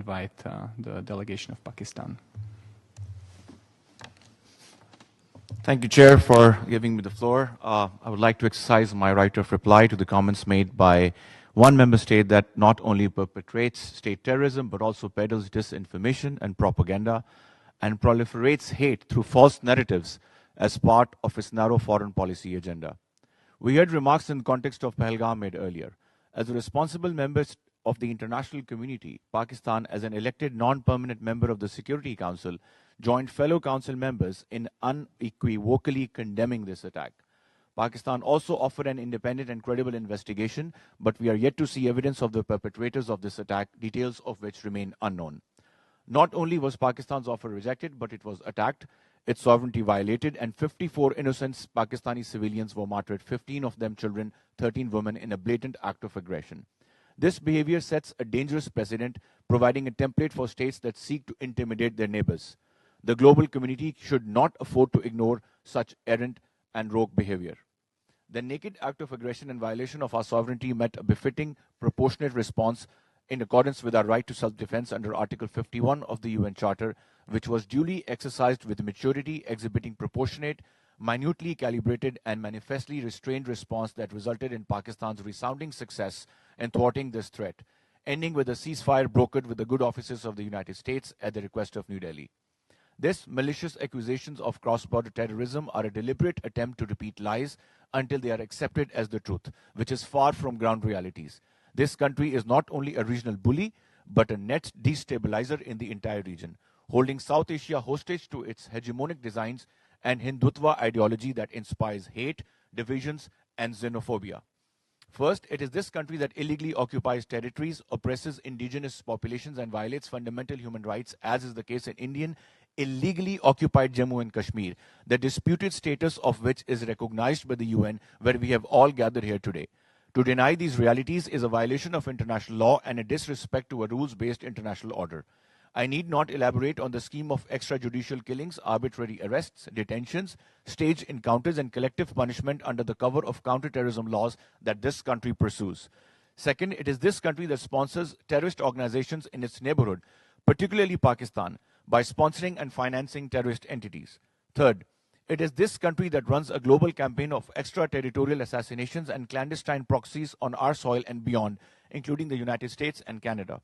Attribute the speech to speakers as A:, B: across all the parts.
A: invite the delegation of Pakistan.
B: Thank you, Chair, for giving me the floor. I would like to exercise my right of reply to the comments made by one member state that not only perpetrates state terrorism, but also peddles disinformation and propaganda and proliferates hate through false narratives as part of its narrow foreign policy agenda. We heard remarks in the context of Pahalgam made earlier. As a responsible member of the international community, Pakistan, as an elected non-permanent member of the Security Council, joined fellow council members in unequivocally condemning this attack. Pakistan also offered an independent and credible investigation, but we are yet to see evidence of the perpetrators of this attack, details of which remain unknown. Not only was Pakistan's offer rejected, but it was attacked, its sovereignty violated, and 54 innocent Pakistani civilians were martyred, 15 of them children, 13 women, in a blatant act of aggression. This behavior sets a dangerous precedent, providing a template for states that seek to intimidate their neighbors. The global community should not afford to ignore such errant and rogue behavior. The naked act of aggression and violation of our sovereignty met a befitting, proportionate response in accordance with our right to self-defense under Article 51 of the UN Charter, which was duly exercised with maturity, exhibiting proportionate, minutely calibrated, and manifestly restrained response that resulted in Pakistan's resounding success in thwarting this threat, ending with a ceasefire brokered with the good offices of the United States at the request of New Delhi. This malicious accusations of cross-border terrorism are a deliberate attempt to repeat lies until they are accepted as the truth, which is far from ground realities. This country is not only a regional bully, but a net destabilizer in the entire region, holding South Asia hostage to its hegemonic designs and Hindutva ideology that inspires hate, divisions, and xenophobia. First, it is this country that illegally occupies territories, oppresses indigenous populations, and violates fundamental human rights, as is the case in Indian illegally occupied Jammu and Kashmir, the disputed status of which is recognized by the UN, where we have all gathered here today. To deny these realities is a violation of international law and a disrespect to a rules-based international order. I need not elaborate on the scheme of extrajudicial killings, arbitrary arrests, detentions, staged encounters, and collective punishment under the cover of counterterrorism laws that this country pursues. Second, it is this country that sponsors terrorist organizations in its neighborhood, particularly Pakistan, by sponsoring and financing terrorist entities. Third, it is this country that runs a global campaign of extraterritorial assassinations and clandestine proxies on our soil and beyond, including the United States and Canada.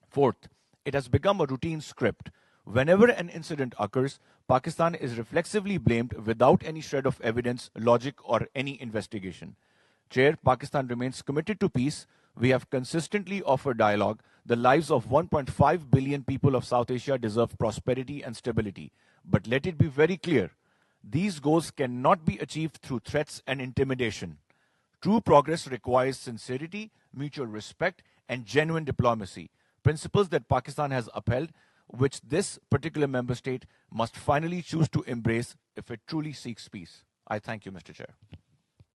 B: Fourth, it has become a routine script. Whenever an incident occurs, Pakistan is reflexively blamed without any shred of evidence, logic, or any investigation. Chair, Pakistan remains committed to peace. We have consistently offered dialogue. The lives of 1.5 billion people of South Asia deserve prosperity and stability. But let it be very clear, these goals cannot be achieved through threats and intimidation. True progress requires sincerity, mutual respect, and genuine diplomacy, principles that Pakistan has upheld, which this particular member state must finally choose to embrace if it truly seeks peace. I thank you, Mr. Chair.